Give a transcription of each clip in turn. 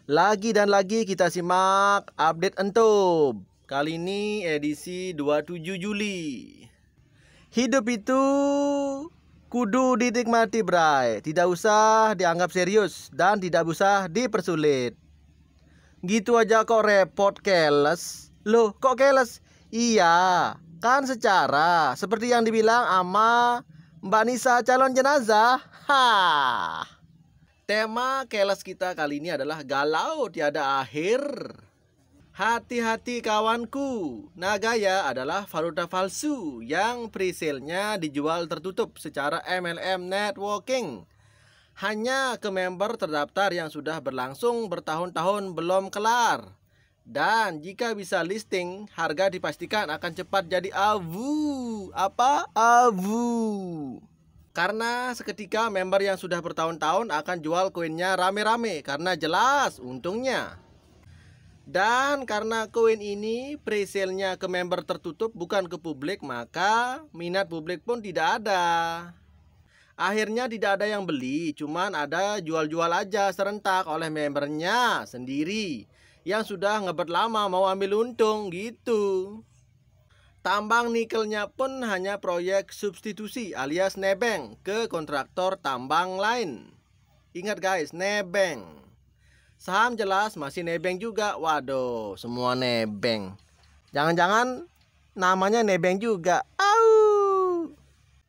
Lagi dan lagi kita simak update Entub. Kali ini edisi 27 Juli. Hidup itu kudu dinikmati, bray. Tidak usah dianggap serius dan tidak usah dipersulit. Gitu aja kok repot, keles. Loh, kok keles? Iya, kan secara seperti yang dibilang ama Mbak Nisa calon jenazah. Hah. Tema keles kita kali ini adalah galau tiada akhir. Hati-hati kawanku, Nagaya adalah valuta palsu yang presale-nya dijual tertutup secara MLM networking. Hanya ke member terdaftar yang sudah berlangsung bertahun-tahun belum kelar. Dan jika bisa listing, harga dipastikan akan cepat jadi abu. Apa? Abu. Karena seketika member yang sudah bertahun-tahun akan jual koinnya rame-rame karena jelas untungnya. Dan karena koin ini presale-nya ke member tertutup bukan ke publik, maka minat publik pun tidak ada. Akhirnya tidak ada yang beli, cuman ada jual-jual aja serentak oleh membernya sendiri yang sudah ngebet lama mau ambil untung gitu. Tambang nikelnya pun hanya proyek substitusi alias nebeng ke kontraktor tambang lain. Ingat guys, nebeng. Saham jelas masih nebeng juga. Waduh, semua nebeng. Jangan-jangan namanya nebeng juga. Au.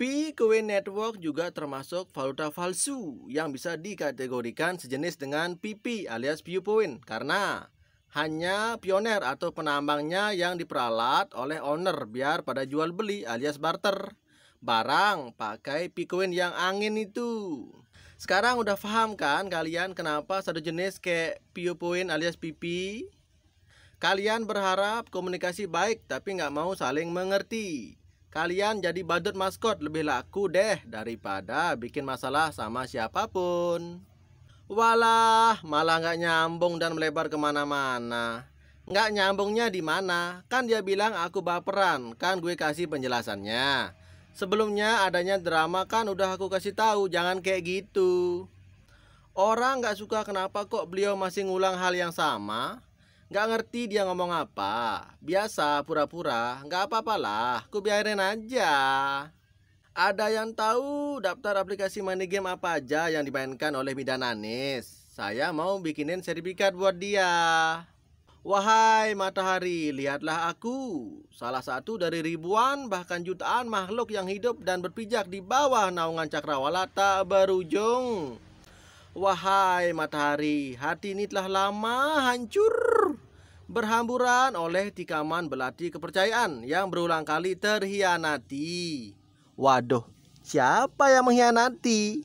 P-Coin Network juga termasuk valuta palsu yang bisa dikategorikan sejenis dengan PP alias Viewpoint karena hanya pioner atau penambangnya yang diperalat oleh owner biar pada jual beli alias barter barang pakai P-Coin yang angin itu. Sekarang udah paham kan kalian kenapa satu jenis kayak Viewpoint alias PP? Kalian berharap komunikasi baik tapi nggak mau saling mengerti. Kalian jadi badut maskot lebih laku deh daripada bikin masalah sama siapapun. Walah, malah nggak nyambung dan melebar kemana-mana. Nggak nyambungnya di mana? Kan dia bilang aku baperan, kan gue kasih penjelasannya. Sebelumnya adanya drama kan udah aku kasih tahu, jangan kayak gitu. Orang nggak suka kenapa kok beliau masih ngulang hal yang sama. Nggak ngerti dia ngomong apa. Biasa pura-pura, nggak apa-apalah, aku biarin aja. Ada yang tahu daftar aplikasi money game apa aja yang dimainkan oleh Midan Anis? Saya mau bikinin sertifikat buat dia. Wahai matahari, lihatlah aku. Salah satu dari ribuan bahkan jutaan makhluk yang hidup dan berpijak di bawah naungan cakrawala tak berujung. Wahai matahari, hati ini telah lama hancur, berhamburan oleh tikaman belati kepercayaan yang berulang kali terhianati. Waduh, siapa yang mengkhianati?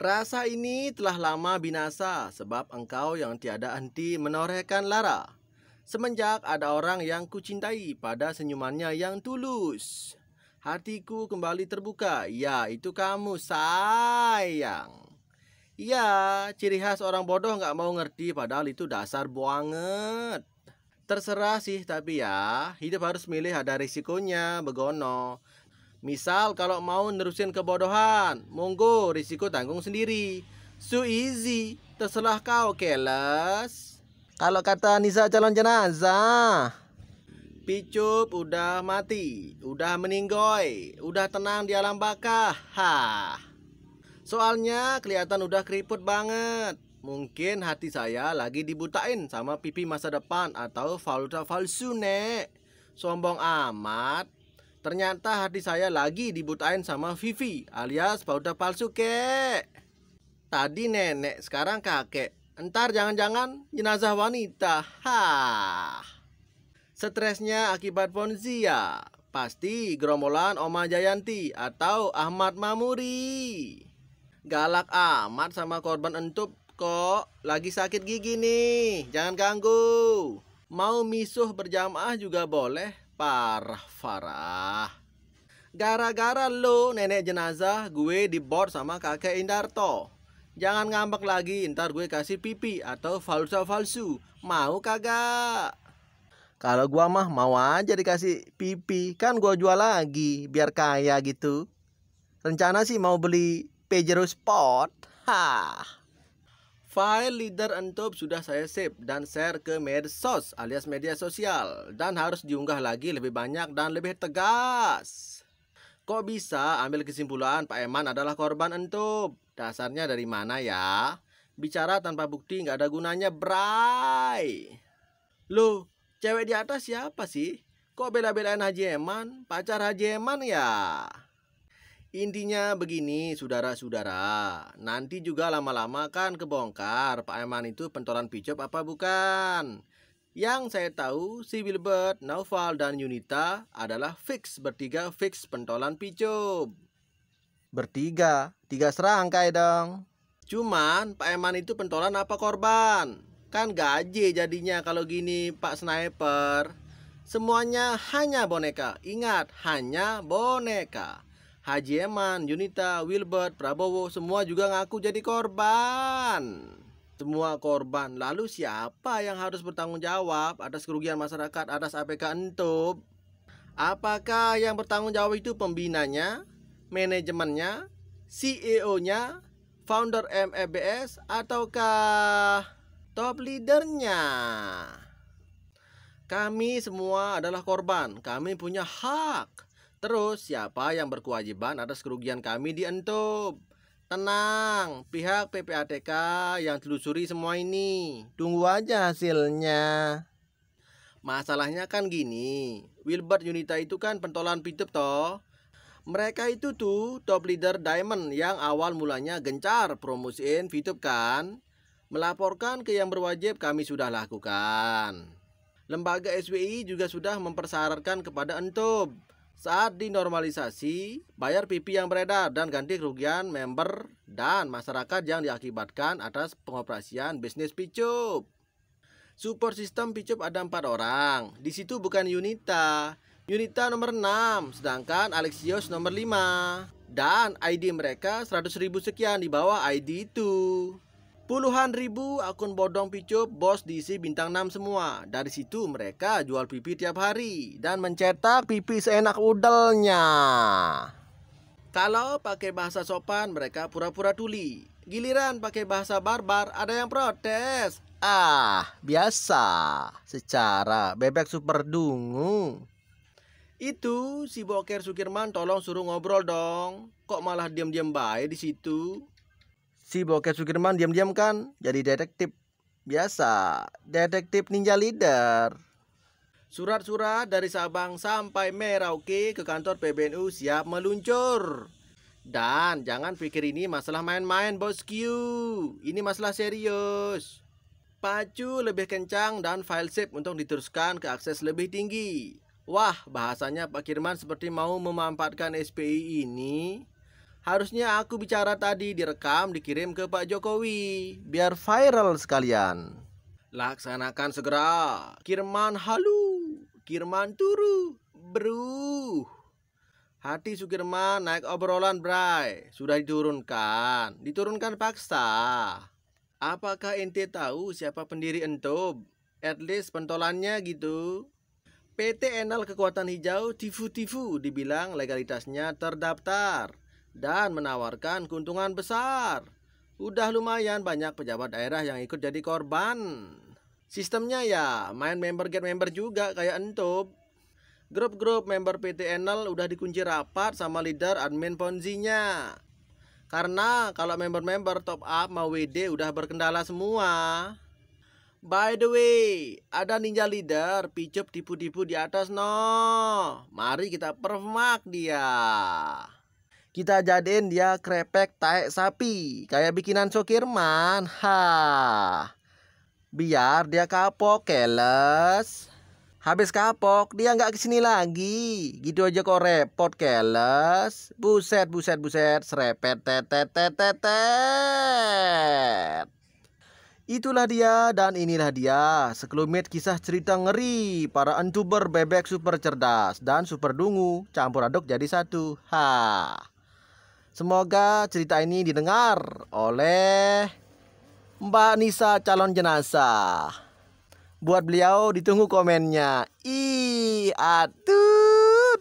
Rasa ini telah lama binasa sebab engkau yang tiada henti menorehkan lara. Semenjak ada orang yang kucintai pada senyumannya yang tulus, hatiku kembali terbuka, ya itu kamu sayang. Ya, ciri khas orang bodoh nggak mau ngerti padahal itu dasar banget. Terserah sih tapi ya, hidup harus milih ada risikonya, begono. Misal kalau mau nerusin kebodohan, monggo risiko tanggung sendiri. So easy, terserah kau keles. Kalau kata Nisa calon jenazah, Picup udah mati, udah meninggoy, udah tenang di alam baka. Hah. Soalnya kelihatan udah keriput banget. Mungkin hati saya lagi dibutain sama pipi masa depan atau valuta palsu, nek. Sombong amat. Ternyata hati saya lagi dibutain sama Vivi alias valuta palsu, kek. Tadi nenek, sekarang kakek. Entar jangan-jangan jenazah wanita. Hah. Stresnya akibat Ponzi ya. Pasti gerombolan Oma Jayanti atau Ahmad Mamuri. Galak amat sama korban Entub kok. Lagi sakit gigi nih, jangan ganggu. Mau misuh berjamaah juga boleh. Parah. Gara-gara lo nenek jenazah, gue di-board sama kakek Indarto. Jangan ngambek lagi, ntar gue kasih pipi atau valuta palsu. Mau kagak? Kalau gua mah mau aja dikasih pipi, kan gua jual lagi biar kaya gitu. Rencana sih mau beli Pajero Sport. Hah. File leader Entub sudah saya save dan share ke medsos alias media sosial, dan harus diunggah lagi lebih banyak dan lebih tegas. Kok bisa ambil kesimpulan Pak Eman adalah korban Entub? Dasarnya dari mana ya? Bicara tanpa bukti nggak ada gunanya, Bray. Loh, cewek di atas siapa sih? Kok bela-belain Haji Eman? Pacar Haji Eman ya? Intinya begini saudara-saudara, nanti juga lama-lama kan kebongkar Pak Eman itu pentolan picop apa bukan. Yang saya tahu si Wilbert, Naufal, dan Yunita adalah bertiga fix pentolan picop. Bertiga? 3 serangkai dong. Cuman Pak Eman itu pentolan apa korban? Kan gaji jadinya kalau gini Pak Sniper. Semuanya hanya boneka, ingat hanya boneka. Haji Eman, Yunita, Wilbert, Prabowo semua juga ngaku jadi korban. Semua korban. Lalu siapa yang harus bertanggung jawab atas kerugian masyarakat atas APK Entub? Apakah yang bertanggung jawab itu pembinanya, manajemennya, CEO-nya, founder MFBS, ataukah top leadernya? Kami semua adalah korban. Kami punya hak. Terus siapa yang berkewajiban atas kerugian kami di Entub? Tenang, pihak PPATK yang telusuri semua ini. Tunggu aja hasilnya. Masalahnya kan gini, Wilbert, Yunita itu kan pentolan picop toh. Mereka itu tuh top leader Diamond yang awal mulanya gencar promosiin VTube kan. Melaporkan ke yang berwajib kami sudah lakukan. Lembaga SWI juga sudah mempersyaratkan kepada Entub saat dinormalisasi, bayar PP yang beredar dan ganti kerugian member dan masyarakat yang diakibatkan atas pengoperasian bisnis picop. Support sistem picop ada 4 orang. Di situ bukan Yunita. Yunita nomor 6, sedangkan Alexios nomor 5. Dan ID mereka 100.000 sekian di bawah ID itu. Puluhan ribu akun bodong picop bos diisi bintang 6 semua. Dari situ mereka jual pipi tiap hari dan mencetak pipi seenak udelnya. Kalau pakai bahasa sopan mereka pura-pura tuli. Giliran pakai bahasa barbar ada yang protes. Biasa. Secara bebek super dungu. Itu si Boker Sukirman tolong suruh ngobrol dong. Kok malah diam-diam baik di situ? Si Boker Sukirman diam-diam kan jadi detektif. Biasa, detektif ninja leader. Surat-surat dari Sabang sampai Merauke ke kantor PBNU siap meluncur. Dan jangan pikir ini masalah main-main bosku. Ini masalah serius. Pacu lebih kencang dan file shape untuk diteruskan ke akses lebih tinggi. Wah, bahasanya Pak Kirman seperti mau memanfaatkan SPI ini. Harusnya aku bicara tadi direkam dikirim ke Pak Jokowi biar viral sekalian. Laksanakan segera. Kirman halu, Kirman turu, bro. Hati Sukirman naik obrolan Bray. Sudah diturunkan. Diturunkan paksa. Apakah ente tahu siapa pendiri Entub? At least pentolannya gitu. PT Enel Kekuatan Hijau tifu-tifu dibilang legalitasnya terdaftar dan menawarkan keuntungan besar. Udah lumayan banyak pejabat daerah yang ikut jadi korban. Sistemnya ya main member get member juga kayak Entub. Grup-grup member PT Enel udah dikunci rapat sama leader admin Ponzi-nya. Karena kalau member-member top up mau WD udah berkendala semua. By the way, ada ninja leader picop tipu-tipu di atas no. Mari kita permak dia. Kita jadiin dia krepek taek sapi kayak bikinan Sukirman. Biar dia kapok keles. Habis kapok dia nggak kesini lagi. Gitu aja kok repot keles. Buset buset buset serepet tetet. Itulah dia dan inilah dia sekelumit kisah cerita ngeri para entuber bebek super cerdas dan super dungu campur aduk jadi satu. Semoga cerita ini didengar oleh Mbak Nisa calon jenazah. Buat beliau ditunggu komennya. Atut.